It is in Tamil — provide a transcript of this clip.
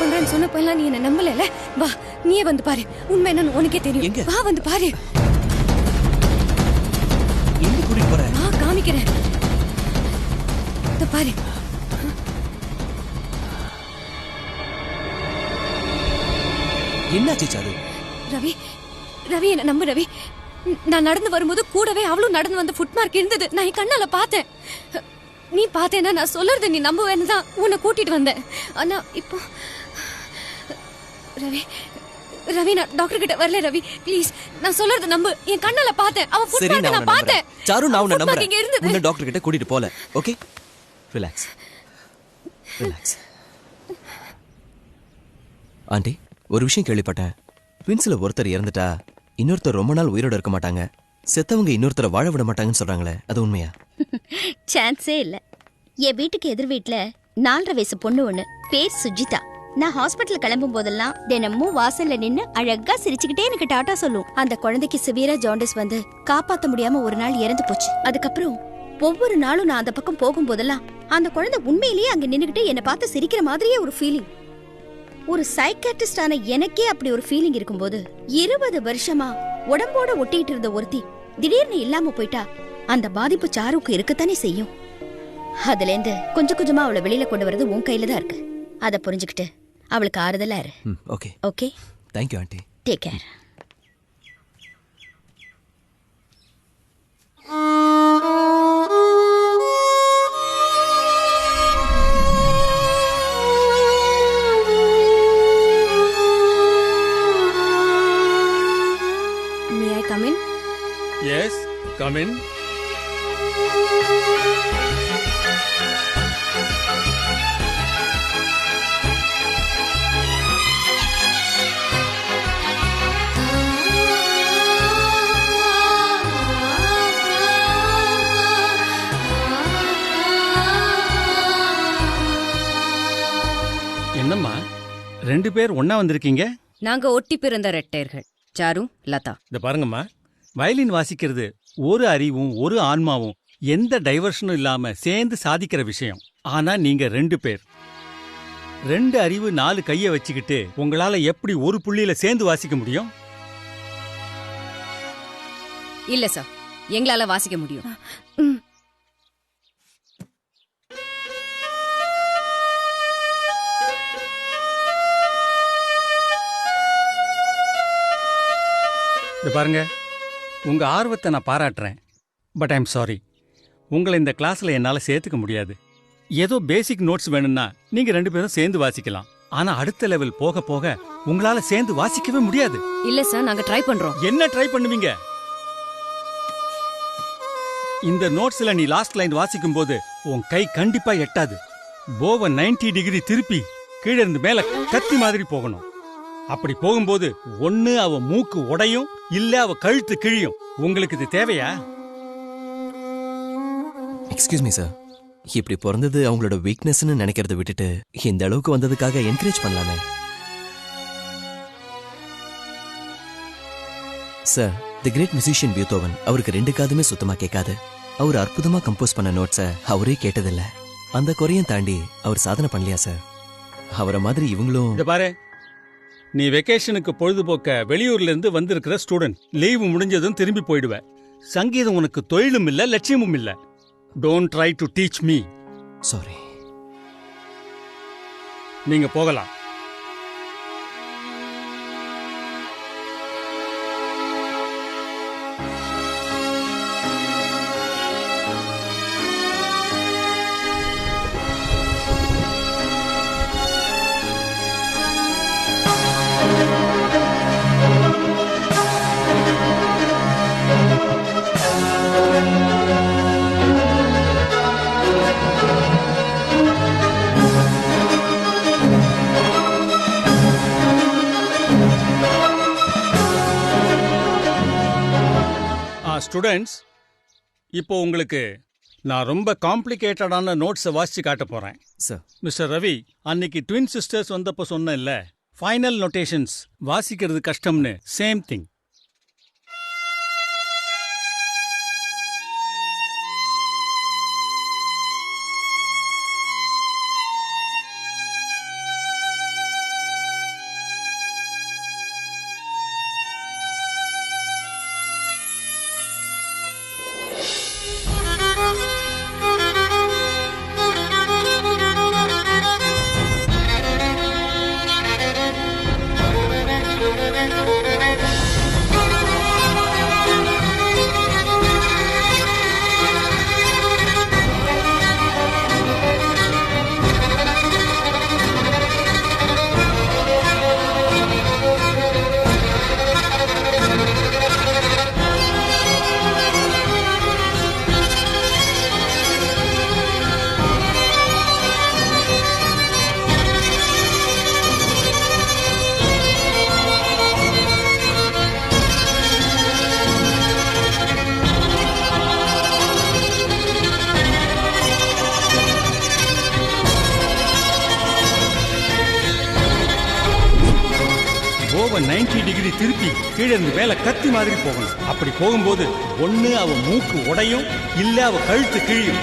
பண்றேன்னு சொன்னப்பெல்லாம் நீ என்ன நம்பல. வா நீயே வந்து பாரு, உண்மை என்னன்னு உனக்கே தெரியும். வா வந்து பாரு. எங்க கூட்டிட்டு போற? வா காமிக்கிறேன். பாரு. என்னாச்சு சாரு? ரவி, ரவி என்ன நம்பு ரவி. நான் நடந்து வரும்போது கூடவே அவளும் நடந்து வந்த ஃபுட்மார்க் இருந்தது. நான் என் கண்ணால பார்த்தேன். நீ பார்த்தேன்னா நான் சொல்றது நீ நம்புவேன்னு தான் உன்னை கூட்டிட்டு வந்தேன். ஆனா இப்போ ரவி, ரவி நான் டாக்டர் கிட்ட வரல ரவி. ப்ளீஸ் நான் சொல்றது நம்பு. என் கண்ணால பார்த்தேன். அவ ஃபுட்மார்க் நான் பார்த்தேன். சாரு நான் உன்னை நம்புறேன். உன்னை டாக்டர் கிட்ட கூட்டிட்டு போல. ஓகே? ரிலாக்ஸ். ரிலாக்ஸ். ஆண்டி, ஒரு விஷயம் கேள்விப்பட்டேன். ட்வின்ஸ்ல ஒருத்தர் இறந்துட்டா இன்னொருத்தர் ரொம்ப நாள் உயிரோட இருக்க மாட்டாங்க. செத்தவங்க இன்னொருத்தரை வாழ விட மாட்டாங்கன்னு சொல்றாங்களே, அது உண்மையா? சான்ஸே இல்ல. என் வீட்டுக்கு எதிர் வீட்டுல 4.5 வயசு பொண்ணு ஒண்ணு, பேர் சுஜிதா. நான் ஹாஸ்பிட்டல் கிளம்பும் போதெல்லாம் தினமும் வாசல்ல நின்னு அழகா சிரிச்சுக்கிட்டே எனக்கு டாட்டா சொல்லும். அந்த குழந்தைக்கு சிவியரா ஜாண்டிஸ் வந்து காப்பாத்த முடியாம ஒரு நாள் இறந்து போச்சு. அதுக்கப்புறம் ஒவ்வொரு நாளும் நான் அந்த பக்கம் போகும்போதெல்லாம் அந்த குழந்தை உண்மையிலேயே அங்க நின்னுகிட்டு என்னை பார்த்து சிரிக்கிற மாதிரியே ஒரு ஃபீலிங். ஒரு சைக்காட்ரிஸ்டான எனக்கே அப்படி ஒரு ஃபீலிங் இருக்கும்போது 20 வருஷமா உடம்போட ஒட்டிட்டு இருந்த ஒருத்தி திடீர்னு இல்லாம போயிட்டா அந்த பாதிப்பு சாருக்கு இருக்கத்தானே செய்யும். அதுல இருந்து கொஞ்சம் கொஞ்சமா அவளை வெளியில கொண்டு வரது உன் கையில தான் இருக்கு. அதை புரிஞ்சுக்கிட்டு அவளுக்கு ஆறுதலா இரு. Okay okay. Thank you aunty. Take care. Yes, come in. என்னம்மா 2 பேர் ஒண்ணா வந்திருக்கீங்க? நாங்க ஒட்டி பிறந்த ரெட்டையர்கள், சாரு லதா. இந்த பாருங்கம்மா, வயலின் வாசிக்கிறது ஒரு அறிவும் ஒரு ஆன்மாவும் எந்த டைவர்ஷனும் இல்லாம சேர்ந்து சாதிக்கிற விஷயம். ஆனா நீங்க 2 பேர் 2 அறிவு 4 கைய வச்சுக்கிட்டு உங்களால எப்படி ஒரு புள்ளியில சேர்ந்து வாசிக்க முடியும்? இல்ல சார், எங்களால வாசிக்க முடியும். இந்த பாருங்க, உங்க ஆர்வத்தை நான் பாராட்டுறேன். பட் ஐம் சாரி, உங்களை இந்த கிளாஸ்ல என்னால சேர்த்துக்க முடியாது. ஏதோ பேசிக் நோட்ஸ் வேணும்னா நீங்க 2 பேரும் சேர்ந்து வாசிக்கலாம். ஆனா அடுத்த லெவல் போக போக உங்களால சேர்ந்து வாசிக்கவே முடியாது. இல்ல சார், நாங்க ட்ரை பண்றோம். என்ன ட்ரை பண்ணுவீங்க? இந்த நோட்ஸ்ல நீ லாஸ்ட் லைன் வாசிக்கும் போது உன் கை கண்டிப்பா எட்டாது. போவ 90 டிகிரி திருப்பி கீழே இருந்து மேல கத்தி மாதிரி போகணும். அப்படி போகும்போது ஒண்ணு அவ மூக்கு உடையும், இல்ல அவ கழுத்து கிழியும். உங்களுக்கு இது தேவையா? எக்ஸ்கியூஸ் மீ சார், இப்படி பிறந்தது அவங்களோட வீக்னஸ்னு நினைக்கிறத விட்டுட்டு இந்த அளவுக்கு வந்ததுக்காக என்கரேஜ் பண்ணலாமே சார். தி கிரேட் மியூசிஷியன் பீத்தோவன், அவருக்கு 2 காதுமே சுத்தமா கேட்காது. அவர் அற்புதமா கம்போஸ் பண்ண நோட்ஸை அவரே கேட்டதில்ல. அந்த குறையும் தாண்டி அவர் சாதனை பண்ணலையா சார்? அவரை மாதிரி இவங்களும். இத பாரு, நீ வெக்கேஷனுக்கு பொழுதுபோக்க வெளியூர்ல இருந்து வந்திருக்கிற ஸ்டூடெண்ட். லீவு முடிஞ்சதும் திரும்பி போயிடுவ. சங்கீதம் உனக்கு தொழிலும் இல்ல, லட்சியமும் இல்ல. Don't try to teach me. Sorry. நீங்க போகலாம். ஸ்டூடெண்ட்ஸ், இப்போ உங்களுக்கு நான் ரொம்ப காம்ப்ளிகேட்டடான நோட்ஸை வாசிச்சு காட்ட போறேன். சார். மிஸ்டர் ரவி, அன்னைக்கு ட்வின் சிஸ்டர்ஸ் வந்தப்போ சொன்னேன்ல, ஃபைனல் நோட்டேஷன்ஸ் வாசிக்கிறது கஷ்டம்னு. Same thing. ஸ்டோவை 90 டிகிரி திருப்பி கீழே இருந்து மேல கத்தி மாதிரி போகணும். அப்படி போகும்போது ஒண்ணு அவ மூக்கு உடையும், இல்ல அவ கழுத்து கிழியும்.